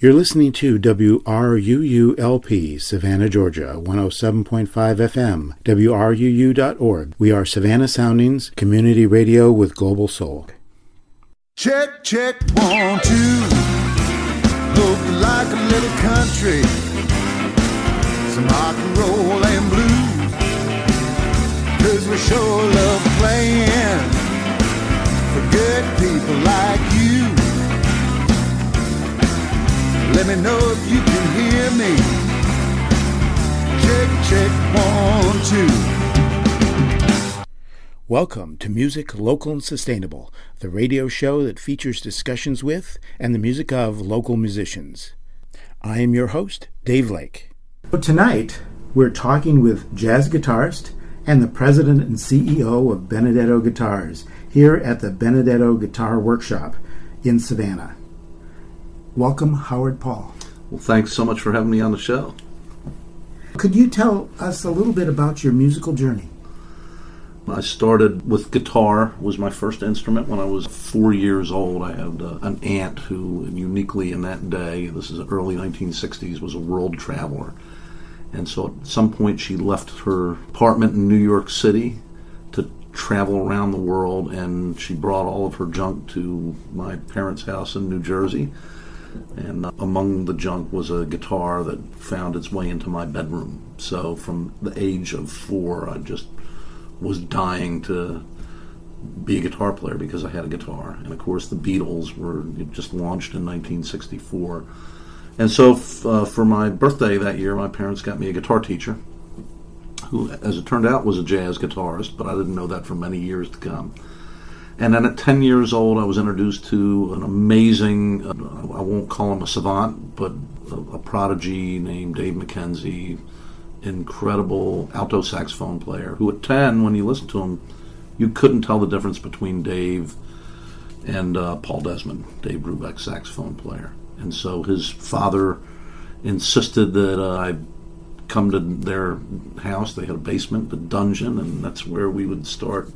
You're listening to WRUULP, Savannah, Georgia, 107.5 FM, WRUU.org. We are Savannah Soundings, community radio with global soul. Check, check, 1, 2. Hope you like a little country, some rock and roll and blues, 'cause we sure love playing for good people like you. Let me know if you can hear me. Check, check, 1, 2. Welcome to Music Local and Sustainable, the radio show that features discussions with and the music of local musicians. I am your host, Dave Lake. Tonight, we're talking with jazz guitarist and the president and CEO of Benedetto Guitars here at the Benedetto Guitar Workshop in Savannah. Welcome, Howard Paul. Well, thanks so much for having me on the show. Could you tell us a little bit about your musical journey? I started with guitar, was my first instrument when I was 4 years old. I had an aunt who, uniquely in that day, this is early 1960s, was a world traveler. And so at some point she left her apartment in New York City to travel around the world, and she brought all of her junk to my parents' house in New Jersey. And among the junk was a guitar that found its way into my bedroom. So from the age of 4, I just was dying to be a guitar player because I had a guitar. And of course the Beatles were just launched in 1964. And so for my birthday that year, my parents got me a guitar teacher who, as it turned out, was a jazz guitarist, but I didn't know that for many years to come. And then at 10 years old, I was introduced to an amazing, I won't call him a savant, but a prodigy named Dave McKenzie, incredible alto saxophone player, who at 10, when you listened to him, you couldn't tell the difference between Dave and Paul Desmond, Dave Brubeck's saxophone player. And so his father insisted that I come to their house. They had a basement, a dungeon, and that's where we would start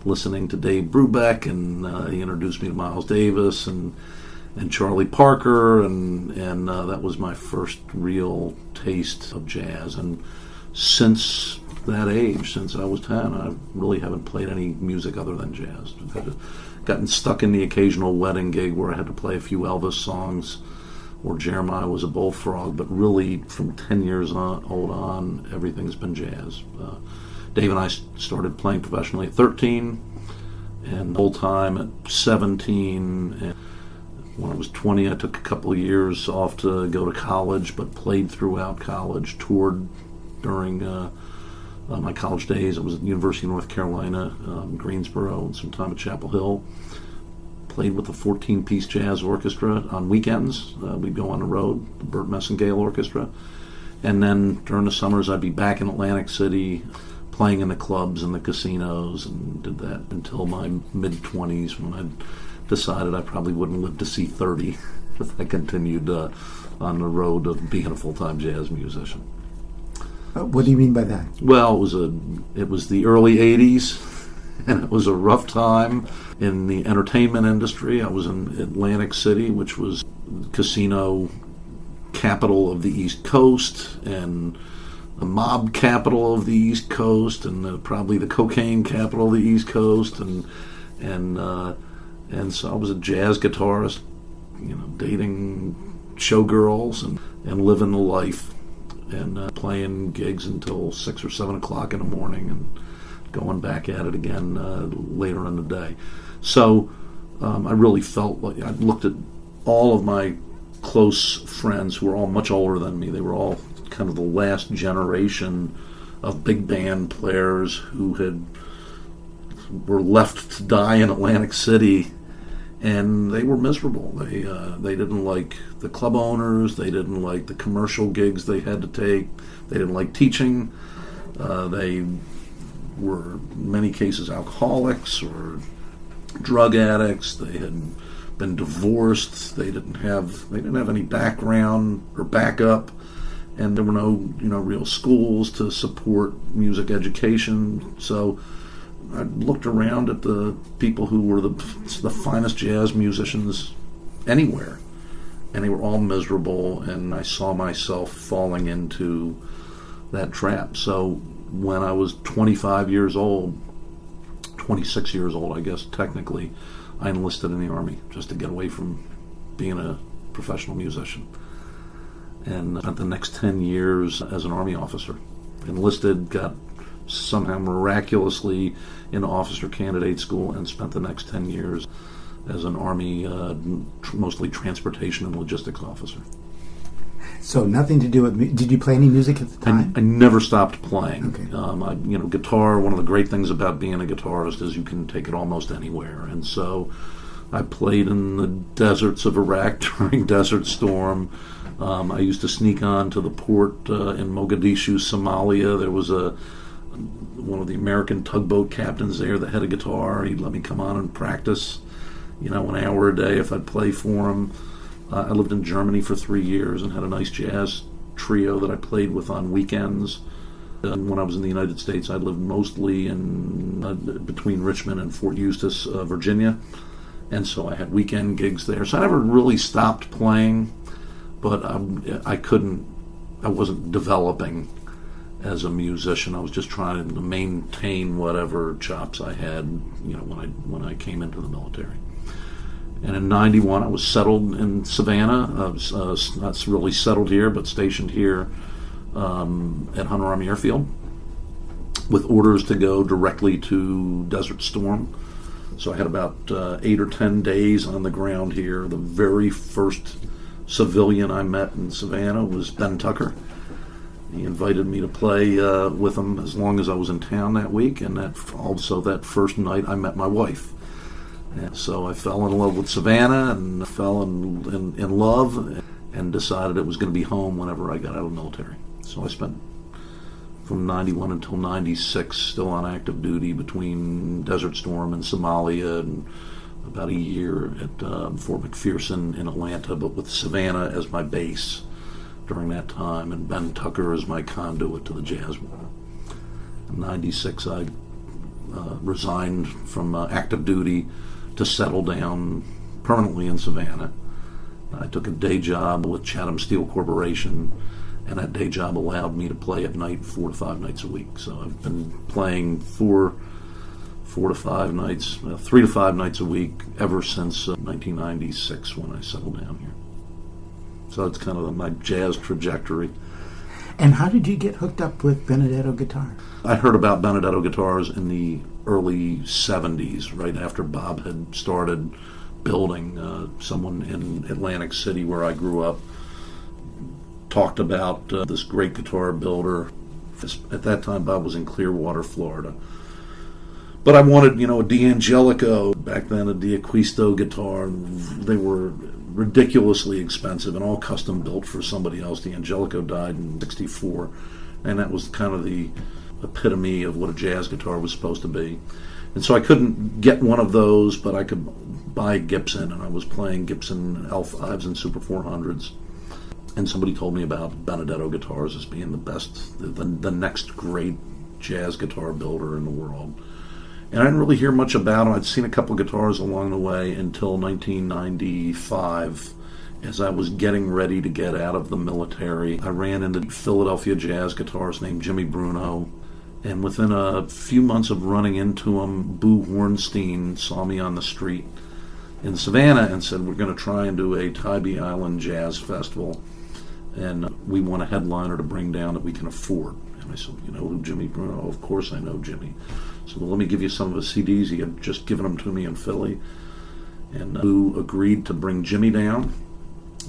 listening to Dave Brubeck, and he introduced me to Miles Davis and Charlie Parker, and that was my first real taste of jazz. And since that age, since I was 10, I really haven't played any music other than jazz. I've gotten stuck in the occasional wedding gig where I had to play a few Elvis songs, or Jeremiah Was a Bullfrog, but really from 10 years old on, everything's been jazz. Dave and I started playing professionally at 13, and full time at 17. And when I was 20, I took a couple of years off to go to college, but played throughout college, toured during my college days. I was at the University of North Carolina, Greensboro, and some time at Chapel Hill. Played with a 14-piece jazz orchestra on weekends. We'd go on the road, the Burt Messingale Orchestra. And then during the summers, I'd be back in Atlantic City, playing in the clubs and the casinos, and did that until my mid-20s, when I decided I probably wouldn't live to see 30 if I continued on the road of being a full-time jazz musician. What do you mean by that? Well, it was the early 80s, and it was a rough time in the entertainment industry. I was in Atlantic City, which was casino capital of the East Coast, and the mob capital of the East Coast, and probably the cocaine capital of the East Coast, and so I was a jazz guitarist, dating showgirls and living the life, and playing gigs until 6 or 7 o'clock in the morning, and going back at it again later in the day. So I really felt like I looked at all of my close friends who were all much older than me. They were all kind of the last generation of big band players who were left to die in Atlantic City, and they were miserable. They didn't like the club owners. They didn't like the commercial gigs they had to take. They didn't like teaching. They were in many cases alcoholics or drug addicts. They had been divorced. They didn't have any background or backup, and there were no real schools to support music education. So I looked around at the people who were the finest jazz musicians anywhere, and they were all miserable, and I saw myself falling into that trap. So when I was 26 years old, I guess technically, I enlisted in the Army just to get away from being a professional musician. And spent the next 10 years as an Army officer. Enlisted, got somehow miraculously into officer candidate school, and spent the next 10 years as an Army, mostly transportation and logistics officer. So nothing to do with... Did you play any music at the time? I never stopped playing. Okay. Guitar, one of the great things about being a guitarist is you can take it almost anywhere. And so I played in the deserts of Iraq during Desert Storm. I used to sneak on to the port in Mogadishu, Somalia. There was one of the American tugboat captains there that had a guitar. He'd let me come on and practice, an hour a day if I'd play for him. I lived in Germany for 3 years and had a nice jazz trio that I played with on weekends. When I was in the United States, I lived mostly between Richmond and Fort Eustis, Virginia. And so I had weekend gigs there. So I never really stopped playing, but I wasn't developing as a musician. I was just trying to maintain whatever chops I had, when I came into the military. And in 91, I was settled in Savannah. I was not really settled here, but stationed here at Hunter Army Airfield with orders to go directly to Desert Storm. So I had about 8 or 10 days on the ground here. The very first civilian I met in Savannah was Ben Tucker. He invited me to play with him as long as I was in town that week, and that first night I met my wife. And so I fell in love with Savannah and fell in love and decided it was going to be home whenever I got out of the military. So I spent from 91 until 96 still on active duty between Desert Storm and Somalia, and about a year at Fort McPherson in Atlanta, but with Savannah as my base during that time, and Ben Tucker as my conduit to the jazz world. In 96 I resigned from active duty to settle down permanently in Savannah. I took a day job with Chatham Steel Corporation, and that day job allowed me to play at night 4 to 5 nights a week. So I've been playing 3 to 5 nights a week ever since 1996 when I settled down here. So that's kind of my jazz trajectory. And how did you get hooked up with Benedetto guitar? I heard about Benedetto guitars in the early 70s, right after Bob had started building. Someone in Atlantic City, where I grew up, talked about this great guitar builder. At that time, Bob was in Clearwater, Florida. But I wanted, a D'Angelico, back then a D'Acquisto guitar. They were ridiculously expensive and all custom built for somebody else. D'Angelico died in '64, and that was kind of the epitome of what a jazz guitar was supposed to be. And so I couldn't get one of those, but I could buy Gibson, and I was playing Gibson L5s and Super 400s. And somebody told me about Benedetto guitars as being the best, the next great jazz guitar builder in the world. And I didn't really hear much about him. I'd seen a couple guitars along the way until 1995. As I was getting ready to get out of the military, I ran into a Philadelphia jazz guitarist named Jimmy Bruno. And within a few months of running into him, Boo Hornstein saw me on the street in Savannah and said, "We're going to try and do a Tybee Island Jazz Festival, and we want a headliner to bring down that we can afford." And I said, "You know who Jimmy Bruno?" "Of course I know Jimmy." So, "Well, let me give you some of his CDs." He had just given them to me in Philly. And Boo agreed to bring Jimmy down.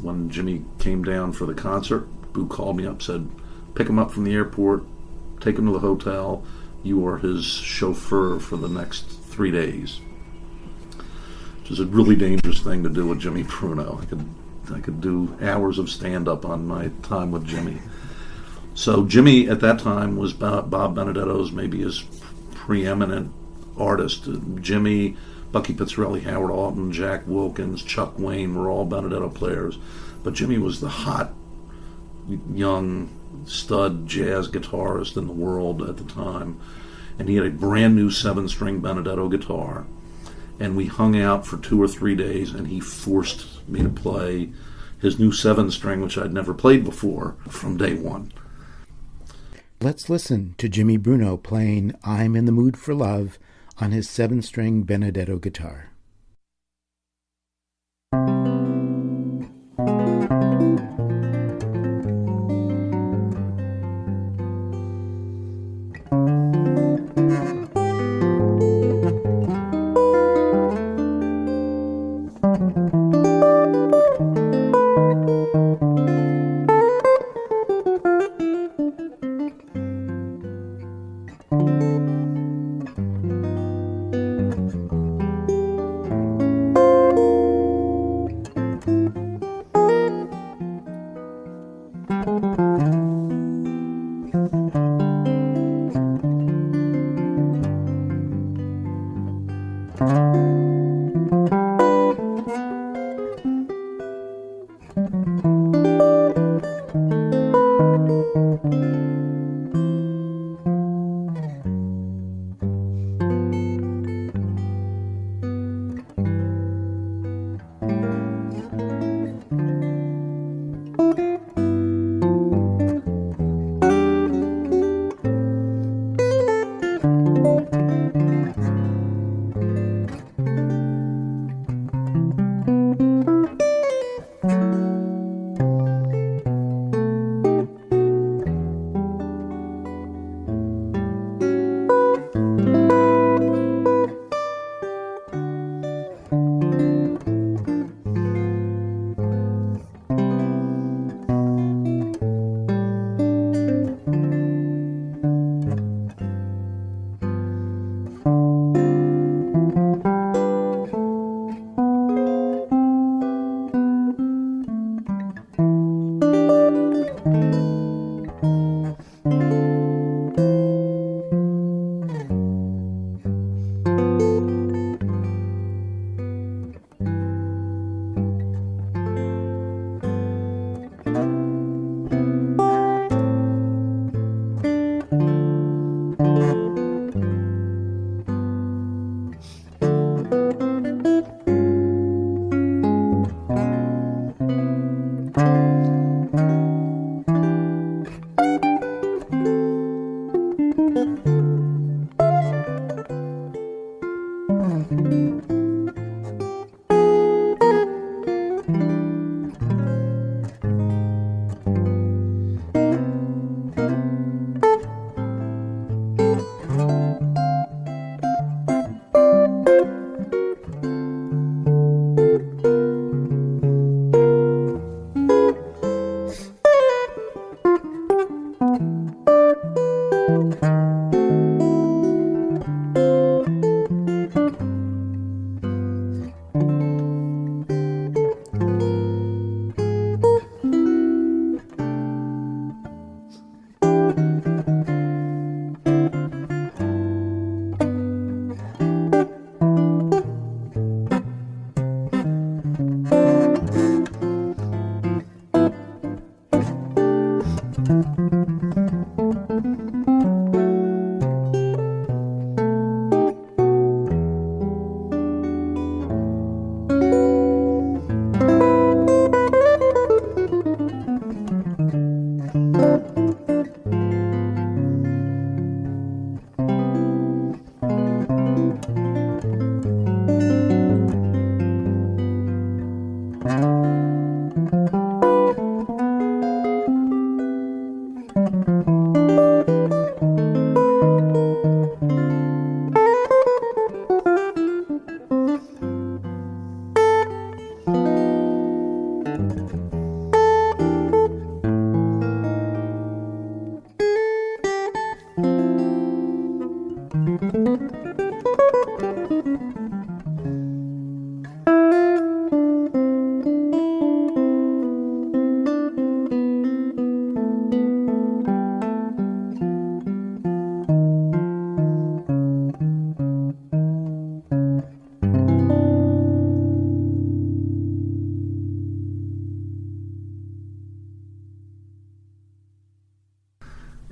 When Jimmy came down for the concert, Boo called me up, said, "Pick him up from the airport, take him to the hotel. You are his chauffeur for the next 3 days." Which is a really dangerous thing to do with Jimmy Bruno. I could do hours of stand-up on my time with Jimmy. So Jimmy at that time was Bob Benedetto's maybe his preeminent artist. Jimmy, Bucky Pizzarelli, Howard Alton, Jack Wilkins, Chuck Wayne were all Benedetto players. But Jimmy was the hot, young, stud jazz guitarist in the world at the time. And he had a brand new 7-string Benedetto guitar. And we hung out for 2 or 3 days, and he forced me to play his new 7-string, which I'd never played before, from day one. Let's listen to Jimmy Bruno playing I'm in the Mood for Love on his 7-string Benedetto guitar.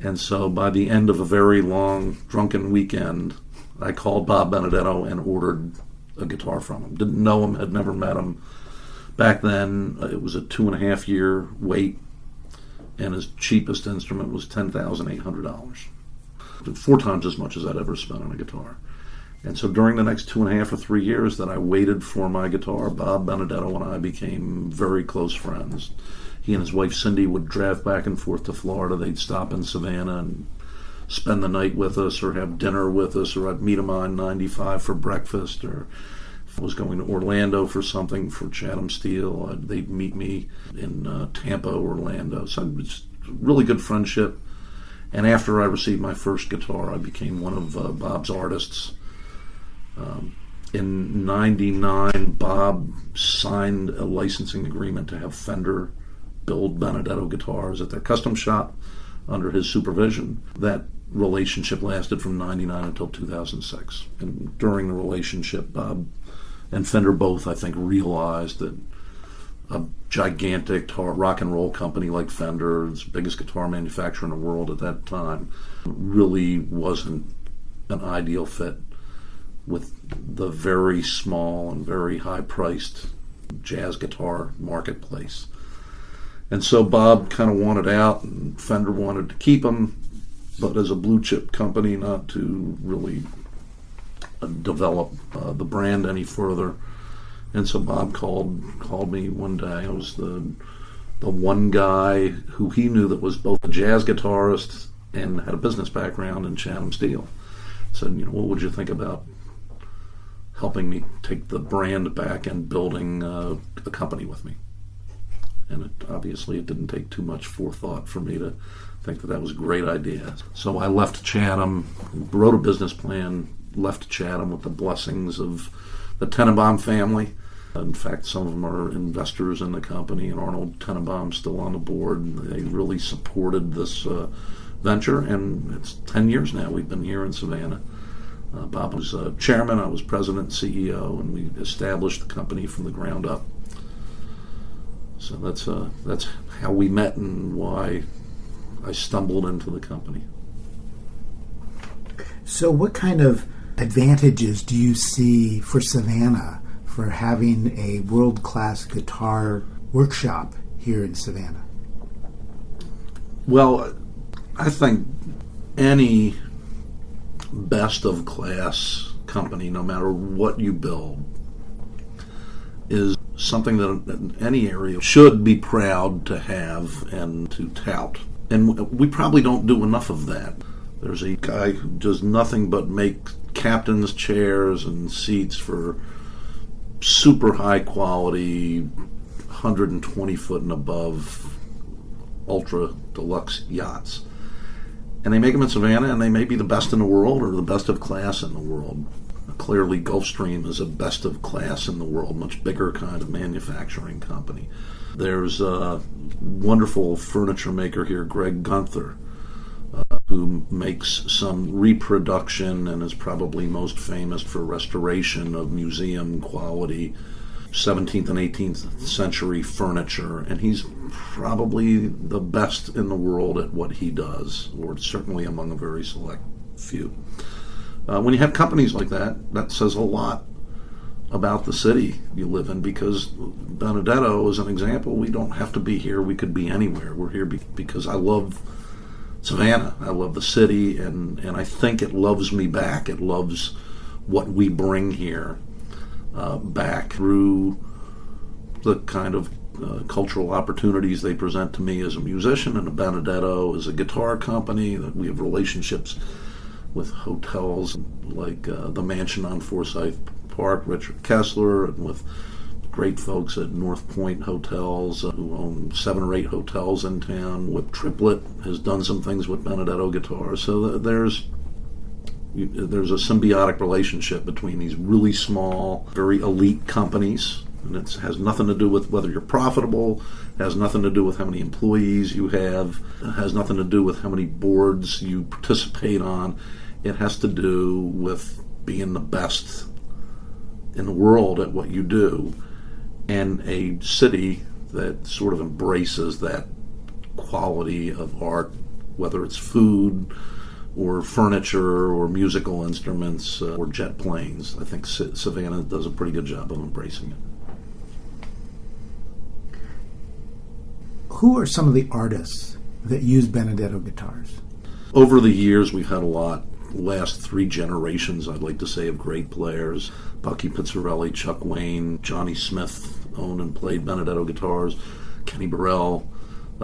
And so by the end of a very long, drunken weekend, I called Bob Benedetto and ordered a guitar from him. Didn't know him, had never met him, Back then, it was a 2.5-year wait, and his cheapest instrument was $10,800. 4 times as much as I'd ever spent on a guitar. And so during the next 2.5 or 3 years that I waited for my guitar, Bob Benedetto and I became very close friends. He and his wife Cindy would drive back and forth to Florida. They'd stop in Savannah and spend the night with us or have dinner with us, or I'd meet him on 95 for breakfast, or if I was going to Orlando for something for Chatham Steel, they'd meet me in Tampa, Orlando. So it was a really good friendship. And after I received my first guitar, I became one of Bob's artists. In '99, Bob signed a licensing agreement to have Fender build Benedetto guitars at their custom shop under his supervision. That relationship lasted from '99 until 2006. And during the relationship, Bob and Fender both, I think, realized that a gigantic rock and roll company like Fender, the biggest guitar manufacturer in the world at that time, really wasn't an ideal fit with the very small and very high-priced jazz guitar marketplace. And so Bob kind of wanted out, and Fender wanted to keep him, but as a blue-chip company, not to really develop the brand any further. And so Bob called me one day. I was the one guy who he knew that was both a jazz guitarist and had a business background in Chatham Steel. Said, what would you think about helping me take the brand back and building a company with me? And obviously it didn't take too much forethought for me to think that was a great idea. So I left Chatham, wrote a business plan, left Chatham with the blessings of the Tenenbaum family. In fact, some of them are investors in the company, and Arnold Tenenbaum's still on the board. They really supported this venture, and it's 10 years now we've been here in Savannah. Bob was chairman, I was president and CEO, and we established the company from the ground up. So that's how we met and why I stumbled into the company. So what kind of advantages do you see for Savannah for having a world-class guitar workshop here in Savannah? Well, I think any best-of-class company, no matter what you build, is something that in any area should be proud to have and to tout. And we probably don't do enough of that. There's a guy who does nothing but make captain's chairs and seats for super high quality, 120 foot and above, ultra deluxe yachts. And they make them in Savannah, and they may be the best in the world or the best of class in the world. Clearly, Gulfstream is a best of class in the world, much bigger kind of manufacturing company. There's a wonderful furniture maker here, Greg Gunther, who makes some reproduction and is probably most famous for restoration of museum quality 17th and 18th century furniture, and he's probably the best in the world at what he does, or certainly among a very select few. When you have companies like that, that says a lot about the city you live in, because Benedetto is an example. We don't have to be here. We could be anywhere. We're here because I love Savannah. I love the city, and I think it loves me back. It loves what we bring here back through the kind of cultural opportunities they present to me as a musician, and a Benedetto as a guitar company. That we have relationships with hotels like the Mansion on Forsyth Park, Richard Kessler, and with great folks at North Point Hotels who own 7 or 8 hotels in town. Whip Triplet has done some things with Benedetto guitars. So there's a symbiotic relationship between these really small, very elite companies, and it has nothing to do with whether you're profitable, has nothing to do with how many employees you have, it has nothing to do with how many boards you participate on. It has to do with being the best in the world at what you do, and a city that sort of embraces that quality of art, whether it's food or furniture or musical instruments or jet planes. I think Savannah does a pretty good job of embracing it. Who are some of the artists that use Benedetto guitars? Over the years, we've had a lot. Last 3 generations, I'd like to say, of great players. Bucky Pizzarelli, Chuck Wayne, Johnny Smith owned and played Benedetto guitars. Kenny Burrell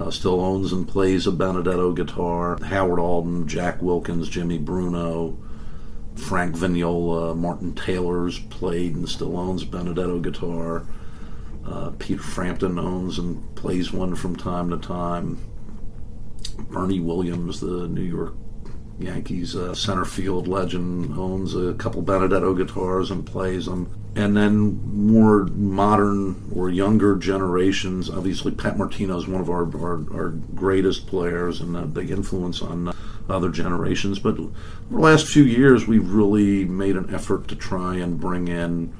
still owns and plays a Benedetto guitar. Howard Alden, Jack Wilkins, Jimmy Bruno, Frank Vignola, Martin Taylor's played and still owns a Benedetto guitar. Peter Frampton owns and plays one from time to time. Bernie Williams, the New York Yankees center field legend, owns a couple Benedetto guitars and plays them. And then more modern or younger generations, obviously Pat Martino is one of our greatest players and a big influence on other generations. But over the last few years, we've really made an effort to try and bring in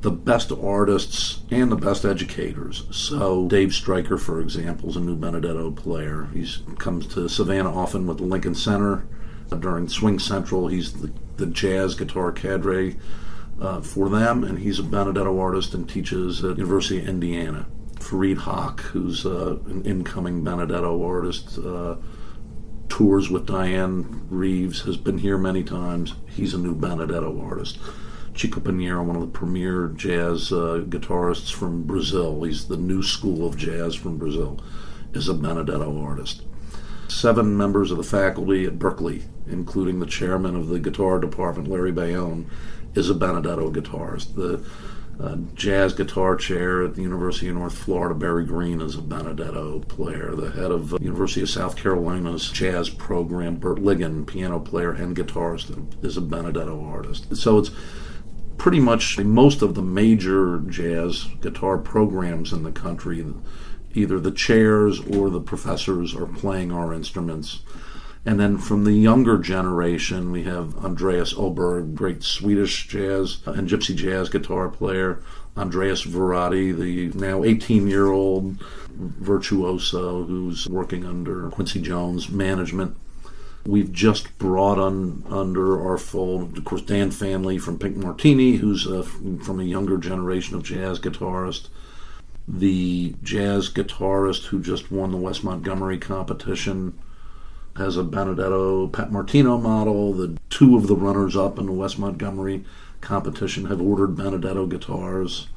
the best artists and the best educators. So Dave Stryker, for example, is a new Benedetto player. He comes to Savannah often with the Lincoln Center. During Swing Central, he's the jazz guitar cadre for them, and he's a Benedetto artist and teaches at the University of Indiana. Fareed Haq, who's an incoming Benedetto artist, tours with Diane Reeves, has been here many times. He's a new Benedetto artist. Chico Pinheiro, one of the premier jazz guitarists from Brazil, he's the new school of jazz from Brazil, is a Benedetto artist. 7 members of the faculty at Berkeley, including the chairman of the guitar department, Larry Bayonne, is a Benedetto guitarist. The jazz guitar chair at the University of North Florida, Barry Green, is a Benedetto player. The head of University of South Carolina's jazz program, Bert Ligon, piano player and guitarist, is a Benedetto artist. So it's pretty much most of the major jazz guitar programs in the country, either the chairs or the professors are playing our instruments. And then from the younger generation, we have Andreas Oberg, great Swedish jazz and gypsy jazz guitar player. Andreas Verratti, the now 18-year-old virtuoso who's working under Quincy Jones' management. We've just brought on under our fold, of course, Dan Family from Pink Martini, who's from a younger generation of jazz guitarists. The jazz guitarist who just won the West Montgomery competition has a Benedetto Pat Martino model. The 2 of the runners-up in the West Montgomery competition have ordered Benedetto guitars.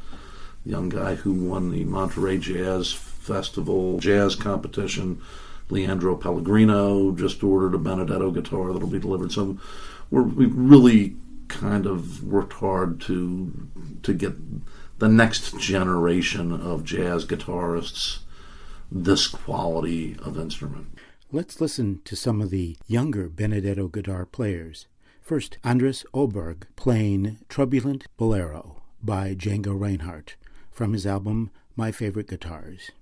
The young guy who won the Monterey Jazz Festival jazz competition, Leandro Pellegrino, just ordered a Benedetto guitar that'll be delivered. So we've really kind of worked hard to get the next generation of jazz guitarists this quality of instrument. Let's listen to some of the younger Benedetto guitar players. First, Andres Oberg playing Turbulent Bolero by Django Reinhardt from his album My Favorite Guitars.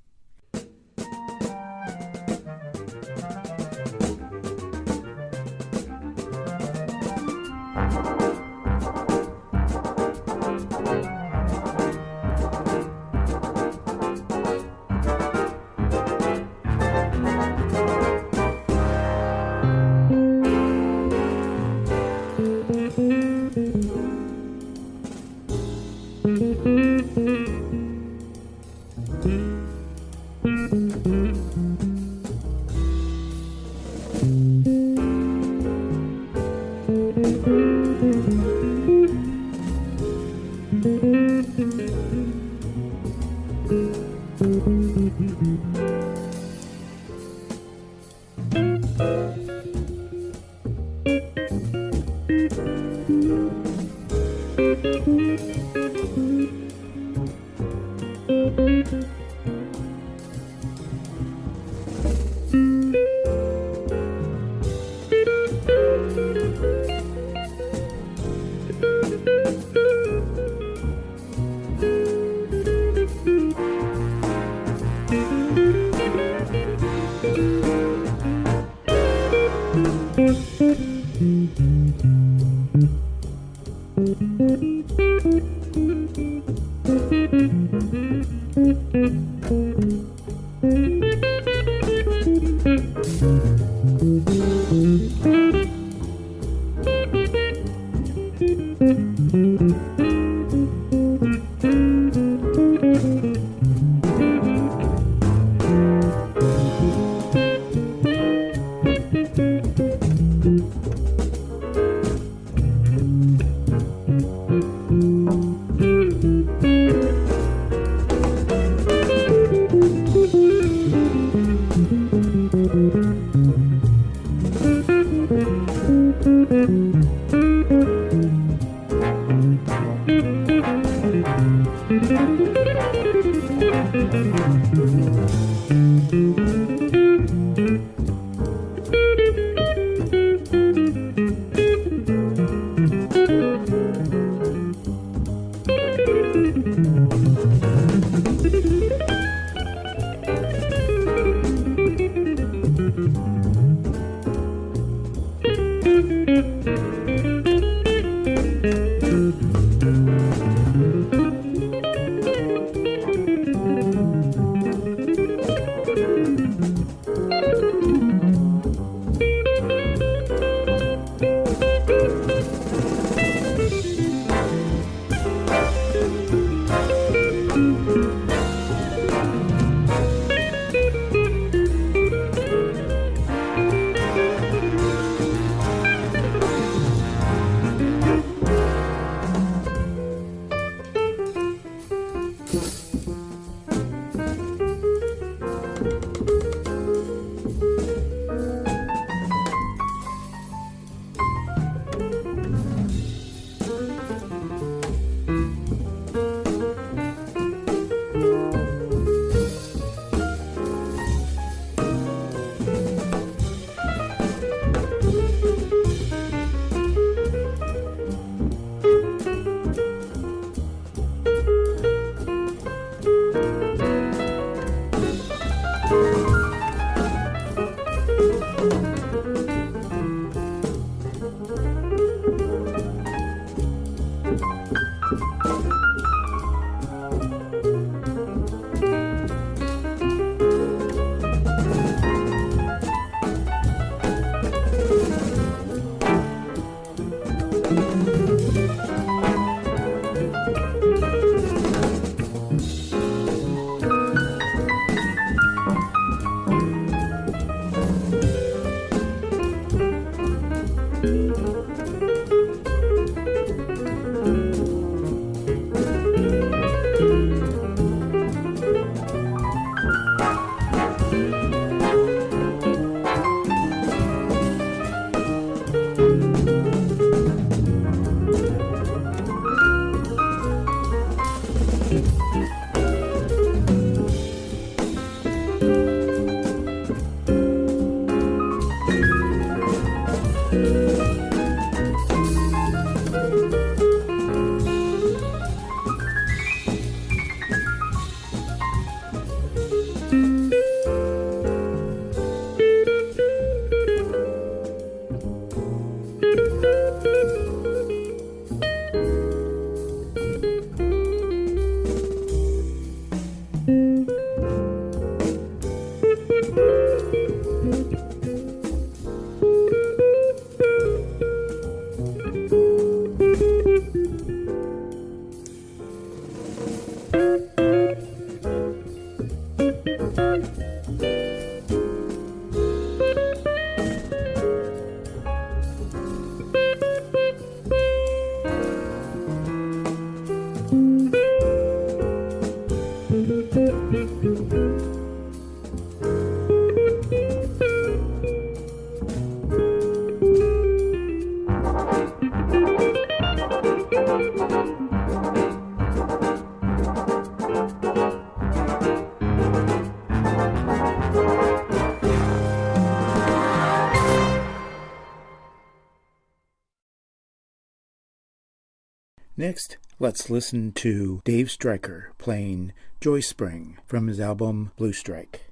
Next, let's listen to Dave Stryker playing Joy Spring from his album Blue Strike.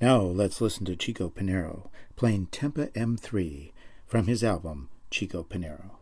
Now let's listen to Chico Pinero playing Tempa M3 from his album Chico Pinero.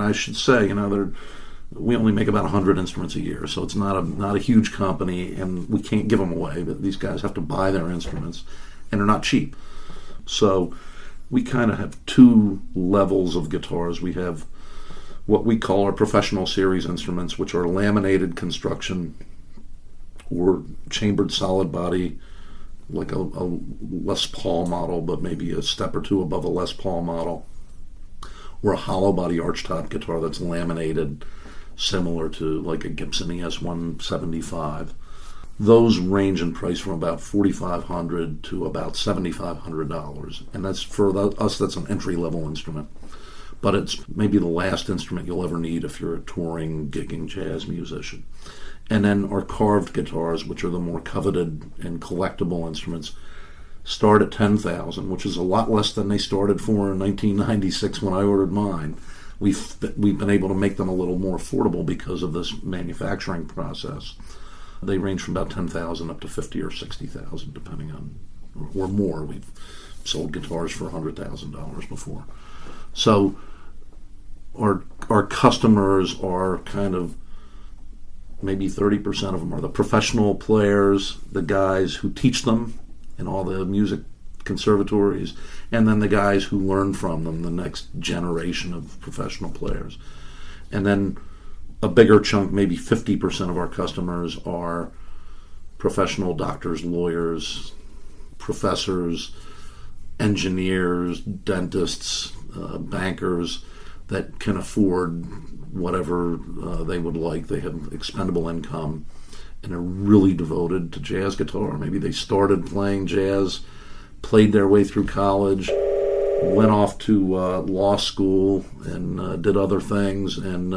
I should say, we only make about 100 instruments a year, so it's not a huge company, and we can't give them away. But these guys have to buy their instruments, and they're not cheap. So we kind of have two levels of guitars. We have what we call our professional series instruments, which are laminated construction or chambered solid body, like a Les Paul model, but maybe a step or two above a Les Paul model, or a hollow body archtop guitar that's laminated, similar to like a Gibson ES-175. Those range in price from about $4,500 to about $7,500, and that's for us. That's an entry-level instrument, but it's maybe the last instrument you'll ever need if you're a touring, gigging jazz musician. And then our carved guitars, which are the more coveted and collectible instruments, start at $10,000, which is a lot less than they started for in 1996 when I ordered mine. We've been able to make them a little more affordable because of this manufacturing process. They range from about $10,000 up to $50,000 or $60,000, depending on, or more. We've sold guitars for $100,000 before. So our customers are kind of, maybe 30% of them are the professional players, the guys who teach them in all the music conservatories, and then the guys who learn from them, the next generation of professional players. And then a bigger chunk, maybe 50% of our customers are professional doctors, lawyers, professors, engineers, dentists, bankers that can afford whatever they would like. They have expendable income and are really devoted to jazz guitar. Maybe they started playing jazz, played their way through college, went off to law school and did other things, and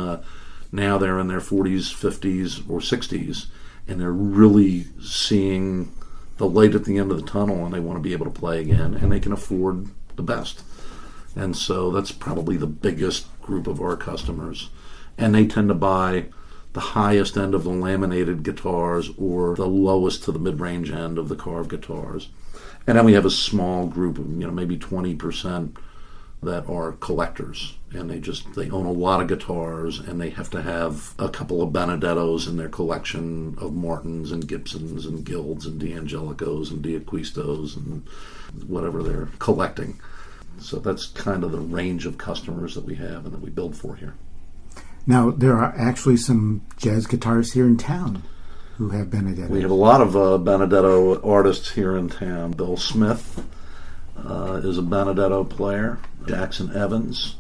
now they're in their 40s, 50s, or 60s, and they're really seeing the light at the end of the tunnel, and they want to be able to play again, and they can afford the best. And so that's probably the biggest group of our customers. And they tend to buy the highest end of the laminated guitars or the lowest to the mid-range end of the carved guitars. And then we have a small group of, maybe 20% that are collectors, and they own a lot of guitars, and they have to have a couple of Benedettos in their collection of Martins and Gibsons and Guilds and D'Angelicos and D'Acquistos and whatever they're collecting. So that's kind of the range of customers that we have and that we build for here. Now, there are actually some jazz guitarists here in town who have Benedetto. We have a lot of Benedetto artists here in town. Bill Smith is a Benedetto player. Jackson Evans.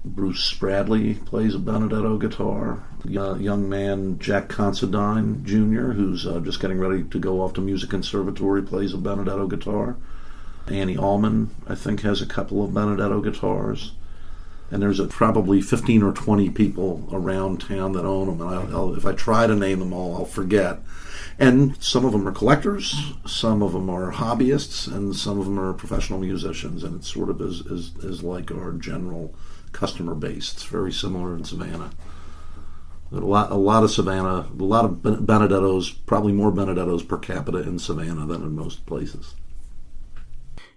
Bruce Spradley plays a Benedetto guitar. Young man Jack Considine Jr., who's just getting ready to go off to Music Conservatory, plays a Benedetto guitar. Annie Allman, I think, has a couple of Benedetto guitars. And there's probably 15 or 20 people around town that own them. And if I try to name them all, I'll forget. And some of them are collectors, some of them are hobbyists, and some of them are professional musicians. And it sort of is like our general customer base. It's very similar in Savannah. A lot of Savannah, a lot of Benedettos, probably more Benedettos per capita in Savannah than in most places.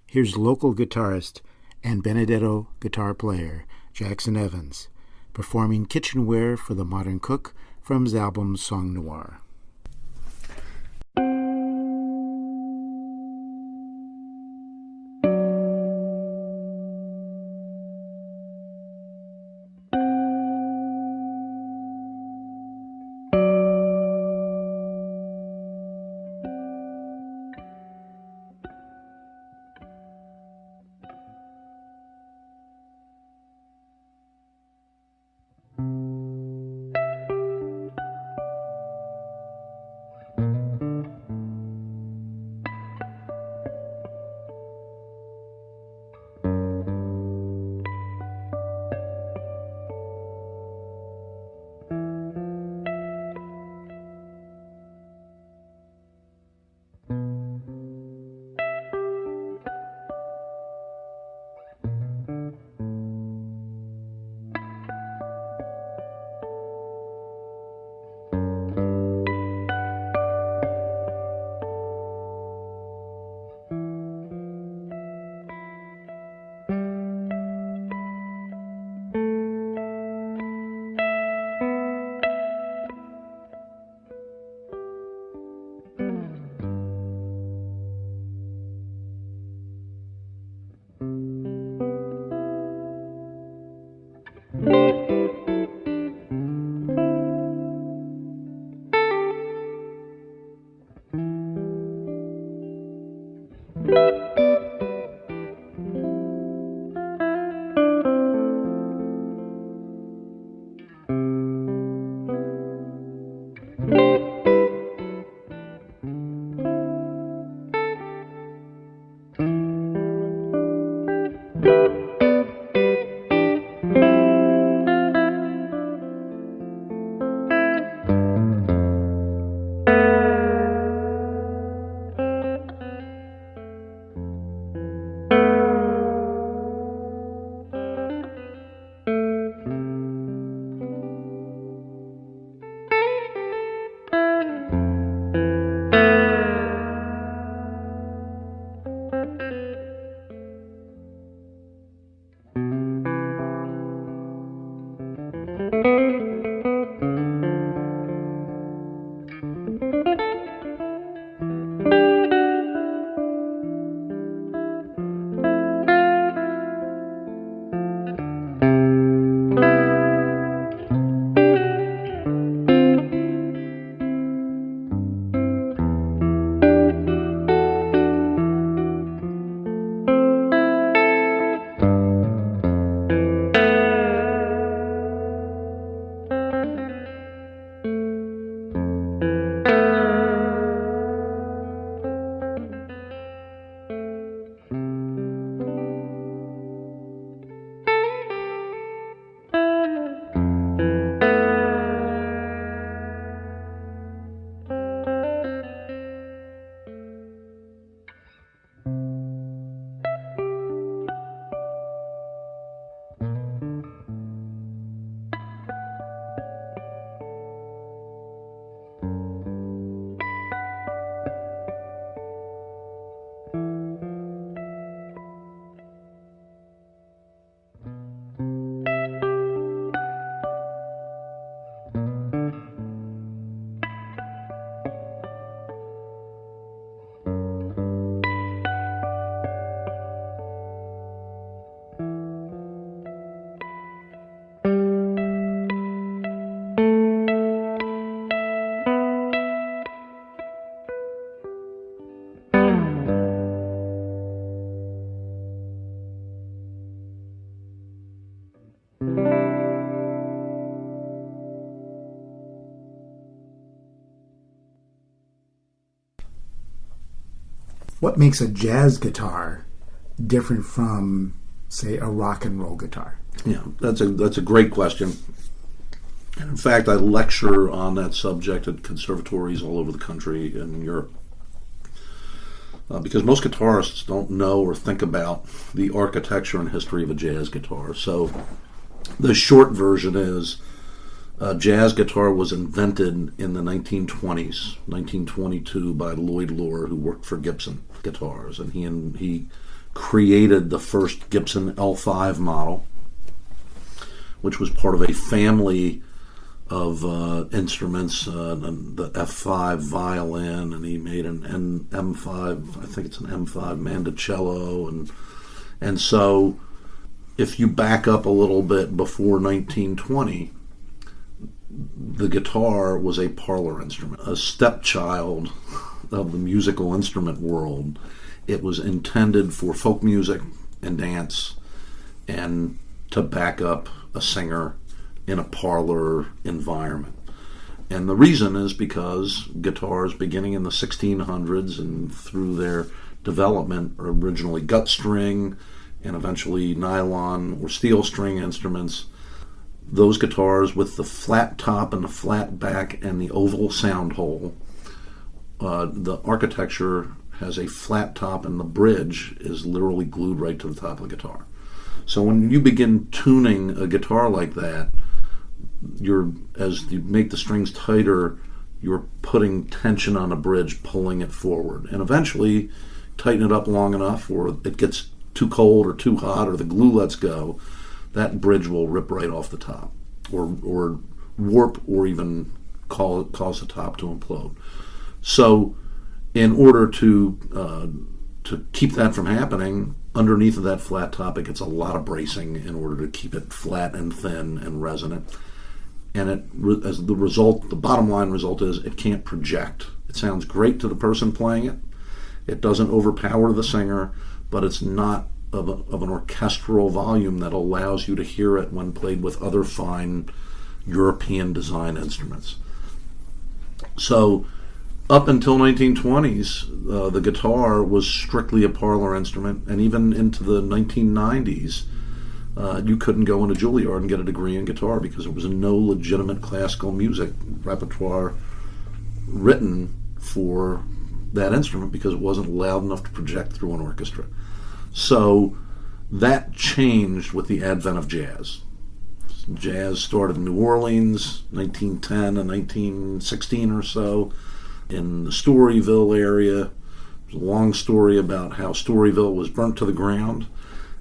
Here's local guitarist and Benedetto guitar player Jackson Evans performing Kitchenware for the Modern Cook from his album Song Noir. What makes a jazz guitar different from, say, a rock and roll guitar? Yeah, that's a great question. And in fact, I lecture on that subject at conservatories all over the country and in Europe. Because most guitarists don't know or think about the architecture and history of a jazz guitar. So the short version is a jazz guitar was invented in the 1920s, 1922, by Lloyd Loar, who worked for Gibson Guitars. And he created the first Gibson L5 model, which was part of a family of instruments, the F5 violin, and he made an M5, I think it's an M5 mandocello, and so if you back up a little bit before 1920, the guitar was a parlor instrument, a stepchild of the musical instrument world. It was intended for folk music and dance and to back up a singer in a parlor environment. And the reason is because guitars beginning in the 1600s and through their development are originally gut string and eventually nylon or steel string instruments. Those guitars with the flat top and the flat back and the oval sound hole, the architecture has a flat top and the bridge is literally glued right to the top of the guitar. So when you begin tuning a guitar like that, as you make the strings tighter, you're putting tension on a bridge, pulling it forward. And eventually, tighten it up long enough, or it gets too cold or too hot, or the glue lets go, that bridge will rip right off the top, or warp, or even cause the top to implode. So, in order to keep that from happening, underneath of that flat top, it gets a lot of bracing in order to keep it flat and thin and resonant. And as the result, the bottom line result is it can't project. It sounds great to the person playing it. It doesn't overpower the singer, but it's not of an orchestral volume that allows you to hear it when played with other fine European design instruments. So Up until 1920s, the guitar was strictly a parlor instrument, and even into the 1990s, you couldn't go into Juilliard and get a degree in guitar because there was no legitimate classical music repertoire written for that instrument because it wasn't loud enough to project through an orchestra. So that changed with the advent of jazz. Jazz started in New Orleans, 1910 and 1916 or so, in the Storyville area. There's a long story about how Storyville was burnt to the ground,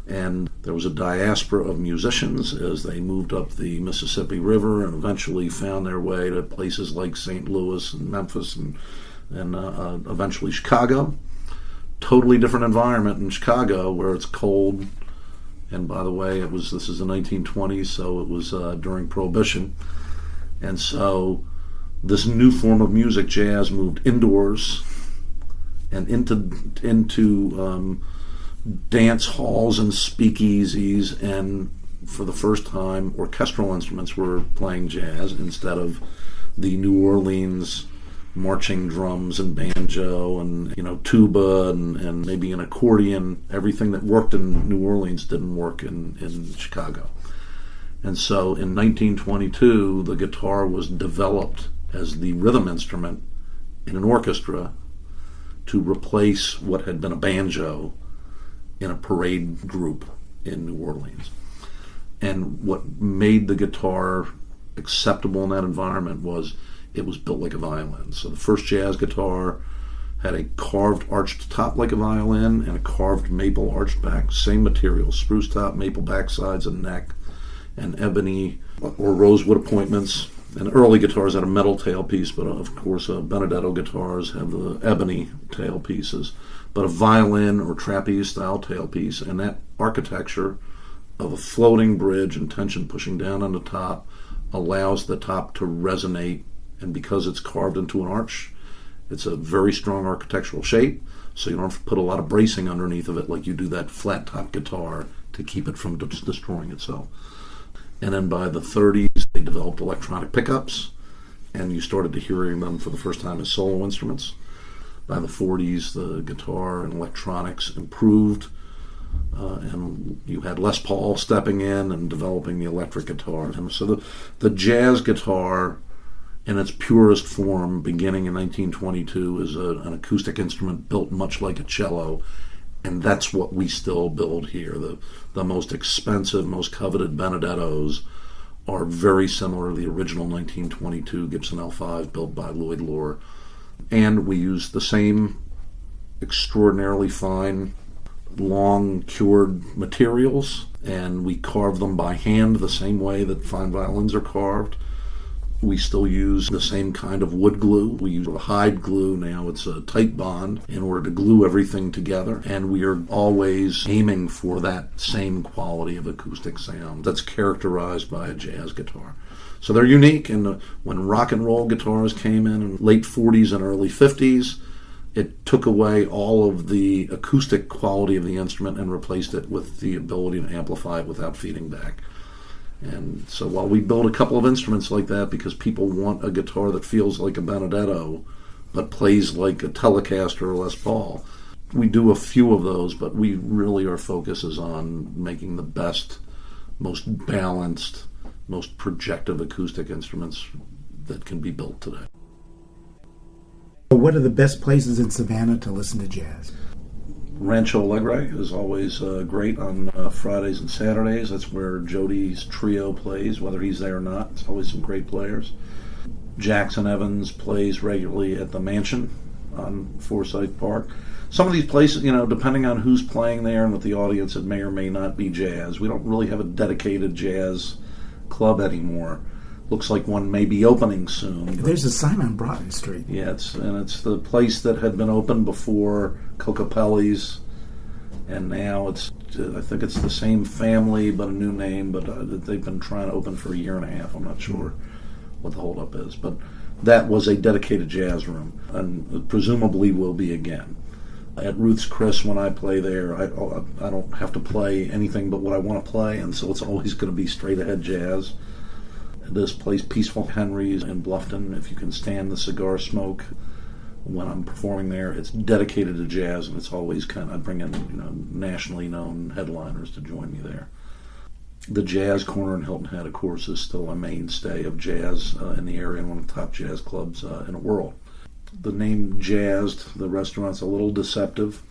and there was a diaspora of musicians as they moved up the Mississippi River and eventually found their way to places like St. Louis and Memphis and eventually Chicago. Totally different environment in Chicago where it's cold. And by the way, this is the 1920s, so it was during Prohibition. And so this new form of music, jazz, moved indoors and into dance halls and speakeasies, and for the first time, orchestral instruments were playing jazz instead of the New Orleans marching drums and banjo and tuba and maybe an accordion. Everything that worked in New Orleans didn't work in Chicago. And so in 1922, the guitar was developed as the rhythm instrument in an orchestra to replace what had been a banjo in a parade group in New Orleans. And what made the guitar acceptable in that environment was it was built like a violin. So the first jazz guitar had a carved arched top like a violin and a carved maple arched back, same material, spruce top, maple backsides and neck, and ebony or rosewood appointments. And early guitars had a metal tailpiece, but of course Benedetto guitars have the ebony tailpieces. But a violin or trapeze style tailpiece, and that architecture of a floating bridge and tension pushing down on the top allows the top to resonate, and because it's carved into an arch, it's a very strong architectural shape, so you don't have to put a lot of bracing underneath of it like you do that flat top guitar to keep it from destroying itself. And then by the 30s, they developed electronic pickups, and you started to hearing them for the first time as solo instruments. By the 40s, the guitar and electronics improved, and you had Les Paul stepping in and developing the electric guitar. And so the jazz guitar, in its purest form, beginning in 1922, is an acoustic instrument built much like a cello, and that's what we still build here. The most expensive, most coveted Benedettos are very similar to the original 1922 Gibson L5 built by Lloyd Loar. And we use the same extraordinarily fine, long cured materials, and we carve them by hand the same way that fine violins are carved. We still use the same kind of wood glue. We use a hide glue now. It's a tight bond in order to glue everything together. And we are always aiming for that same quality of acoustic sound that's characterized by a jazz guitar. So they're unique. And when rock and roll guitars came in late 40s and early 50s, it took away all of the acoustic quality of the instrument and replaced it with the ability to amplify it without feeding back. And so while we build a couple of instruments like that because people want a guitar that feels like a Benedetto but plays like a Telecaster or Les Paul, we do a few of those, but we really, our focus is on making the best, most balanced, most projective acoustic instruments that can be built today. What are the best places in Savannah to listen to jazz? Rancho Alegre is always great on Fridays and Saturdays. That's where Jody's trio plays, whether he's there or not. It's always some great players. Jackson Evans plays regularly at the Mansion on Forsyth Park. Some of these places, depending on who's playing there and with the audience, it may or may not be jazz. We don't really have a dedicated jazz club anymore. Looks like one may be opening soon. There's a sign on Broughton Street. Yeah, it's the place that had been open before Cocapelli's, and now I think it's the same family but a new name, but they've been trying to open for a year and a half. I'm not sure what the holdup is, but that was a dedicated jazz room, and presumably will be again. At Ruth's Chris, when I play there, I don't have to play anything but what I want to play, and so it's always going to be straight ahead jazz. This place, Peaceful Henry's in Bluffton, if you can stand the cigar smoke, when I'm performing there. It's dedicated to jazz, and it's always I bring in nationally known headliners to join me there. The Jazz Corner in Hilton Head, of course, is still a mainstay of jazz in the area and one of the top jazz clubs in the world. The name Jazzed, the restaurant's a little deceptive,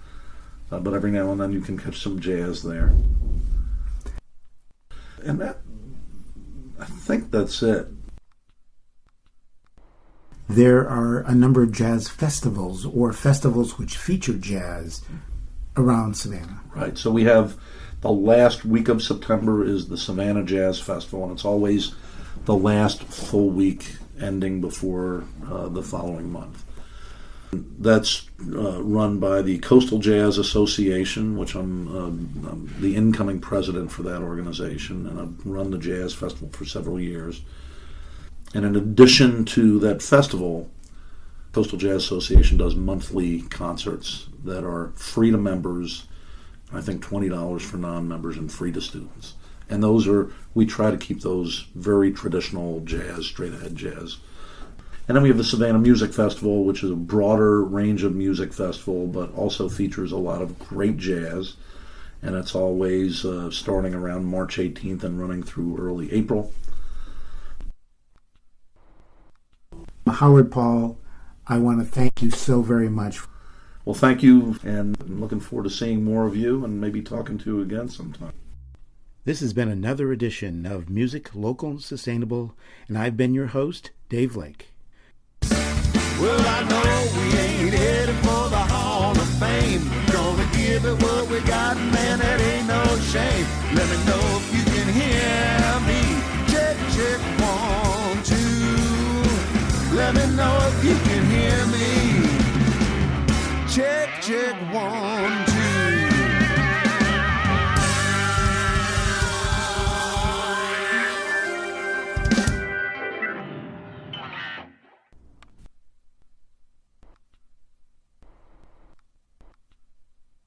but every now and then you can catch some jazz there. And I think that's it. There are a number of jazz festivals or festivals which feature jazz around Savannah. Right, so we have the last week of September is the Savannah Jazz Festival, and it's always the last full week ending before the following month. That's run by the Coastal Jazz Association, which I'm the incoming president for that organization, and I've run the Jazz Festival for several years. And in addition to that festival, Coastal Jazz Association does monthly concerts that are free to members, I think $20 for non-members and free to students. And we try to keep those very traditional jazz, straight-ahead jazz. And then we have the Savannah Music Festival, which is a broader range of music festival, but also features a lot of great jazz. And it's always starting around March 18th and running through early April. Howard Paul, I want to thank you so very much. Well, thank you, and I'm looking forward to seeing more of you and maybe talking to you again sometime. This has been another edition of Music Local and Sustainable, and I've been your host, Dave Lake. Well, I know we ain't headed for the Hall of Fame. Gonna give it what we got, man, that ain't no shame. Let me know if you can hear me. Check, check, 1, 2. Let me know if you can hear me. Check, check, 1.